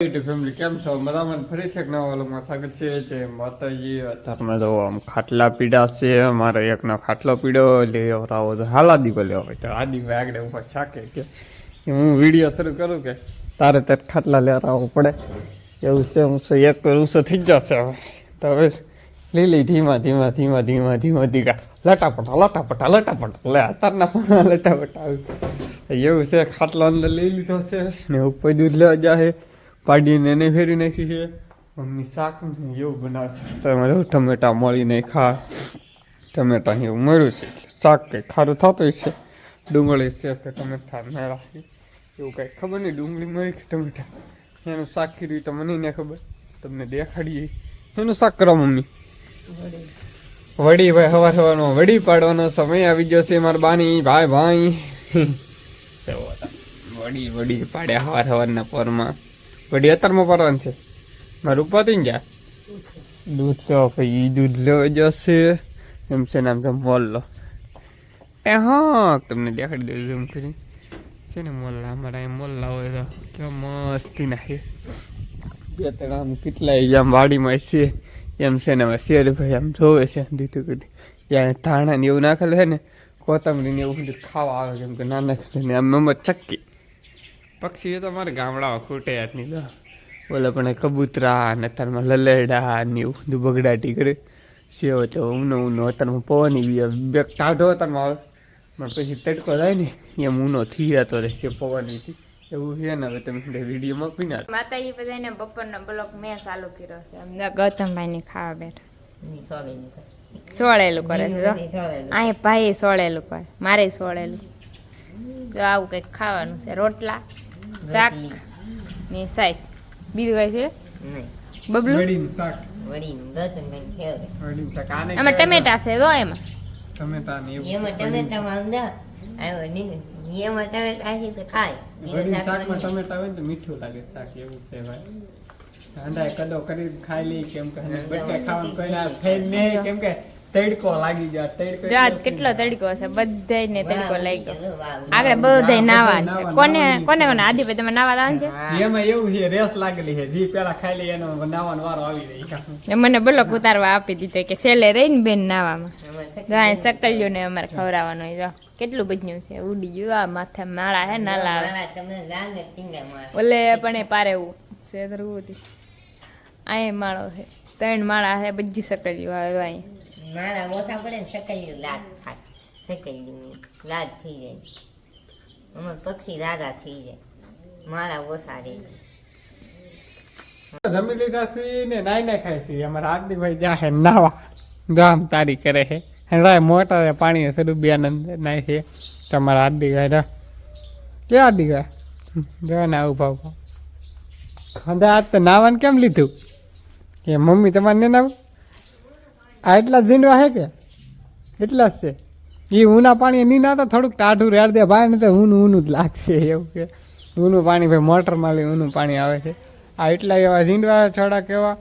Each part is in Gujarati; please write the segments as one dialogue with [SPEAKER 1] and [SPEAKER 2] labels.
[SPEAKER 1] ફેમિલી કેમ છો બરાબર ફરીથી એક નવા વ્લોગમાં સ્વાગત છે જય માતાજી અત્યારમાં તો આમ ખાટલા પીડા છે મારો એકનો ખાટલો પીડો લેવરાવો તો હાલા દીવો લેવો હોય તો આદિ આગળ ઉપર શાકે કે હું વિડીયો શરૂ કરું કે તારે ત્યાં ખાટલા લેવરાવવો પડે એવું છે હું એક રૂસો થઈ જશે હવે તો હવે લીલી ધીમા ધીમા ધીમા ધીમા ધીમા ધીમા લટાપટા લે અત્યારના લટાપટા એવું છે ખાટલો અંદર લઈ લીધો છે ને ઉપર દૂધ લેવા જાય પાડીને એને ફેરી નાખી છે મમ્મી શાક એવું બનાવે છે તમે ટમેટા મળીને ખા ટમેટા એવું મળ્યું છે શાક કંઈ ખારું થતું છે ડુંગળી છે કે ટમેટા મેળા એવું કંઈ ખબર નહીં ડુંગળી મળી કે ટમેટા એનું શાક કર્યું તો મને ને ખબર તમને દેખાડીએ એનું શાક કરો મમ્મી વડી ભાઈ સવારમાં વડી પાડવાનો સમય આવી ગયો છે મારા બાની ભાઈ વડી પાડ્યા સવારના પોરમાં વડી અત્યારમાં પડવાનું છે મારું ઉપાતી ગયા દૂધ તો ભાઈ દૂધ લેવા જશે એમ છે નામ છે મોલ લો હા તમને દેખાડી દઉં એમ કરી છે ને મોલ્લા અમારા અહીં મોલ્લા હોય તો કેવા મસ્તી નાખે બે ત્રણ આમ કેટલાય આમ વાડીમાં છે એમ છે ને હવે શેર ભાઈ આમ જોવે છે દીધું કીધું ત્યાં ધાણા ને એવું નાખેલું છે ને કોથમરી ને એવું બધું ખાવા આવે કેમ કે નાના ને આમ મમ્મત ચક્કી પક્ષી એ તો અમારે ગામડામાં ખૂટે જ નહીં તો બોલે પણ કબૂતરા ને અત્યારમાં લલેડા ને એવું બધું બગડાટી કરે સેવ તો ઊનો અત્યારમાં પવની બી બે ટાઢો અત્યારમાં આવે પણ પછી તડકો થાય ને એમ ઊનો થઈ જતો રહે છે પવનથી એવું છે ને હવે તમે વિડીયોમાં પી ના
[SPEAKER 2] માતાજી બધાને બપોરનો બ્લોક મેં ચાલુ કર્યો છે અમને ગૌતમભાઈ ને ખાવા બેઠા સોળેલું કરે છે અહીં ભાઈ સોળેલું કરે મારે સોળેલું તો આવું કંઈક ખાવાનું છે રોટલા શાક ને સાઈસ બીજું કઈ છે બબલું આમાં ટમેટા છે તો એમાં
[SPEAKER 1] મીઠું લાગે શાક એવું છે ભાઈ કદો કરી ખાઈ લઈ કેમ કે ખાવાનું કેમ કે તડકો લાગી જાય તડકો
[SPEAKER 2] કેટલો તડકો છે બધાને તડકો લાગ્યો આગળ બધા નાવા છે કોને કોને કોને આદિભાઈ તમે નાવા દાન છે
[SPEAKER 1] એમાં એવું છે રેસ લાગેલી છે જી પેલા ખાઈ લે એનો નાવાનો વારો આવી રહી
[SPEAKER 2] મને બ્લોક ઉતારવા આપી દીધો કે છેલ્લે રહીને બેન નાવામાં સકલ્યો ને અમારે ખવડાવવાનો જો કેટલું બધું છે ઉડી ગયું આ માથે માળા હે ના લાવે ઓલે પણ એ પારે એવું છે હતી આ માળો છે 3 માળા છે બધી સકલ્યો આવે અહીં
[SPEAKER 3] મારા ઓછા પડે ને સકલિયું લાદ થાય સકલિયું લાદ થઈ જાય અમાર પક્ષી રાજા થઈ જાય મારા ઓછા રે
[SPEAKER 1] જમી લીધા છે ને નાઈ ખાય છે અમારા આદિભાઈ જાહે નાવા ગામ તારી કરે છે રાય મોટર પાણી શરૂ બે આનંદ નાય છે તમારા આદિભાઈ કે આદિભાઈ જો ના ઉભા ઉભા ખંડા આજ તો નાવાનું કેમ લીધું કે મમ્મી તમારે ને નાવ આ એટલા ઝીંડવા હે કે એટલા જ છે એ ઊના પાણી નહીં ના તો થોડુંક ટાઢું રેડ દે ભાઈ ને તો ઊનું જ લાગશે એવું કે ઊનું પાણી ભાઈ મોટરમાં લઈ ઊનું પાણી આવે છે આ એટલા એવા ઝીંડવા થોડા કેવા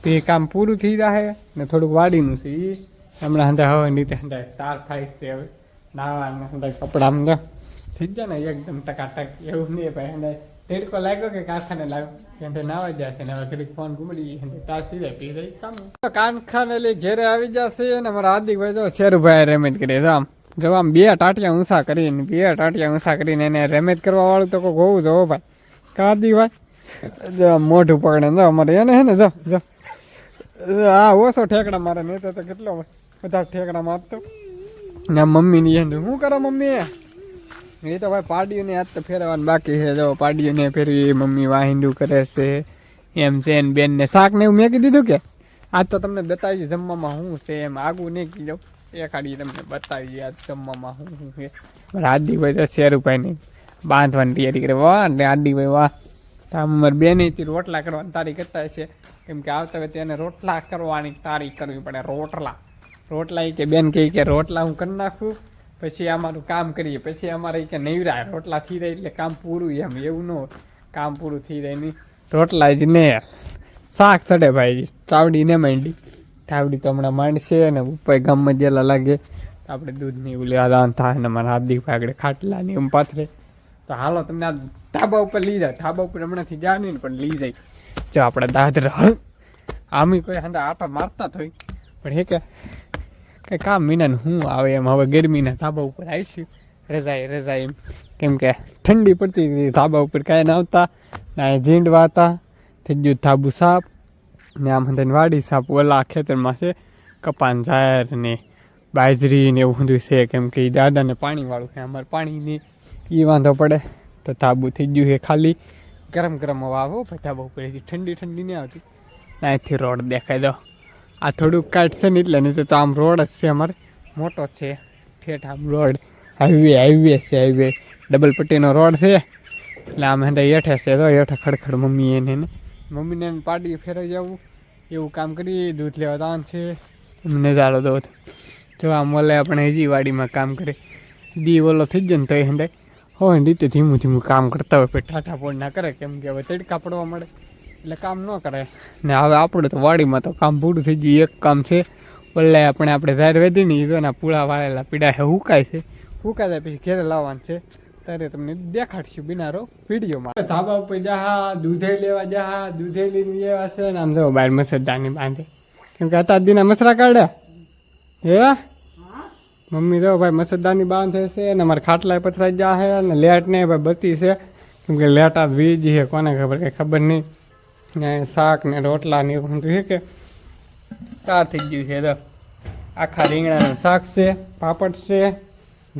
[SPEAKER 1] એ કામ પૂરું થઈ જાય ને થોડુંક વાડીનું છે એ હમણાં હંધા હવે નીચે હંધા તાર થાય છે હવે નાવા હંધા કપડામાં જો થઈ જાય ને એકદમ ટકાટક એવું નહીં ભાઈ હંધા તેડકો લાગ્યો કે કારખાને લાગ્યો કે નાવા જશે ને હવે ઘડીક ફોન ઘૂમડી તાર થઈ જાય પી રહી કામ કારખાને લઈ ઘેરે આવી જશે ને અમારા હાર્દિકભાઈ જો શેરુભાઈ રેમેજ કરે જો આમ જો આમ બે ટાટિયા ઊંસા કરીને એને રેમેજ કરવા વાળું તો કોઈ હોવું જો ભાઈ હાર્દિકભાઈ જો મોઢું પકડે જો અમારે એને હે ને જો જો હા ઓછો ઠેકડા મારે નહીં તો કેટલો બધા ઠેકડા મારતો ને મમ્મીની એને શું કરો મમ્મી એ તો ભાઈ પાડીઓને હાથ તો ફેરવાનું બાકી છે જો પાડીઓને ફેરવી મમ્મી વાહિંદુ કરે છે એમ છે ને બેન ને શાક ને એવું મેં કીધું કે આજ તો તમને બતાવી જમવામાં શું છે એમ આગું નહીં કીધું એકાડી તમને બતાવી આજ જમવામાં શું છે આદિભાઈ તો શેરુભાઈ ની બાંધવાની તૈયારી કરે વાહ ને આદિભાઈ વાહ તો અમારે બેન રોટલા કરવાની તારી કરતા હશે કેમ કે આવતા હોય તેને રોટલા કરવાની તારી કરવી પડે રોટલા કે બેન કે રોટલા હું કરી નાખું પછી અમારું કામ કરીએ પછી અમારે કે નવરાય રોટલા થઈ જાય એટલે કામ પૂરું એમ એવું ન કામ પૂરું થઈ જાય નહીં રોટલા જ ને શાક ચડે ભાઈ તાવડી ને માંડી તાવડી તો હમણાં માંડશે ને ઉપર ગામમાં જેલા લાગે તો આપણે દૂધ ને એવું લેવા દાન થાય ને મારા હાર્દિકભાઈ આગળ ખાટલા ને એમ પાથરે તો હાલો તમને આ ધાબા ઉપર લઈ જાય. ધાબા ઉપર હમણાંથી જા નહીં પણ લઈ જાય. જો આપણે દાદરા આમી કોઈ હાંડા આટા મારતા થોઈ પણ હે કે કંઈ કામ વિનાનું શું આવે એમ. હવે ગરમીના ધાબા ઉપર આવીશું રજાઈ એમ, કેમ કે ઠંડી પડતી હતી. ધાબા ઉપર કાંઈ ના આવતા ના ઝીંડવા હતા. થઈ ગયું ધાબુ સાફ ને આમ અંદર વાડી સાફ. ઓલા ખેતરમાં છે કપાન ઝાર ને બાજરી ને એવું બધું છે, કેમ કે એ દાદાને પાણીવાળું છે. અમારે પાણીની એ વાંધો પડે તો ધાબુ થઈ ગયું છે ખાલી. ગરમ હવા આવો ભાઈ ધાબા ઉપર, ઠંડી નહીં આવતી. અહીંથી રોડ દેખાય દો. આ થોડુંક કાઢ છે ને એટલે નહીં તો આમ રોડ જ છે અમારે, મોટો છે ઠેઠ આમ રોડ. હાઈવે છે, હાઈવે ડબલ પટ્ટીનો રોડ છે. એટલે આમ હંધા હેઠે છે તો હેઠે ખડખડ મમ્મીને પાડી ફેરવી જવું એવું કામ કરી. દૂધ લેવા દાન છે નજારો દો. જો આમ ઓલે આપણે હજી વાડીમાં કામ કરે દી ઓલો થઈ જાય ને તો એ હંધાય હોય ને રીતે ધીમું કામ કરતા હોય. પછી ટાટા પોડ ના કરે, કેમ કે હવે તડકા પડવા મળે એટલે કામ ન કરે. ને હવે આપણે તો વાડીમાં તો કામ પૂરું થઈ ગયું. એક કામ છે ઓલે આપણે ઝાર વેધી ને એ પૂળા વાળેલા પીડા છે, હુકાય છે. હુકાય પછી ઘેરે લાવવાનું છે ત્યારે તમને દેખાડશું બિનારો વિડીયોમાં. ધાબા ઉપર જા દૂધે લેવા જા, દૂધે લઈને લેવા છે ને આમ જો બહાર મસરદાની બાંધે, કેમ કે અત્યાર દીના મસરા કાઢ્યા હે મમ્મી તો ભાઈ મસરદાની બાંધે છે. અને અમારે ખાટલા પથરાઈ જા છે ને લેટ ને ભાઈ બત્તી છે, કેમ કે લેટ આ વીજ છે કોને ખબર, કંઈ ખબર નહીં. ને શાક ને રોટલા ને એવું છે કે કાર થઈ ગયું છે. તો આખા રીંગણાનું શાક છે, પાપડ છે,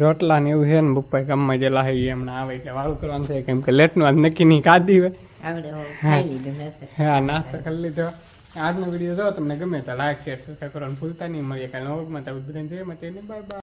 [SPEAKER 1] રોટલા ને એવું છે ને. બપ્પાઈ ગામમાં જેલા છે એ હમણાં આવે એટલે વાળું કરવાનું છે, કેમ કે લેટનું આજ નક્કી નહીં ખાધી હોય. હા નાસ્તો કરી લીધો. આજનો વિડીયો જો તમને ગમે તો લાઈક શેર સબસ્ક્રાઈબ કરવાનું ભૂલતા નહીં. મળીએ કાલે નવા વ્લોગમાં. તો બધાને જય માતાજી, બાય બાય.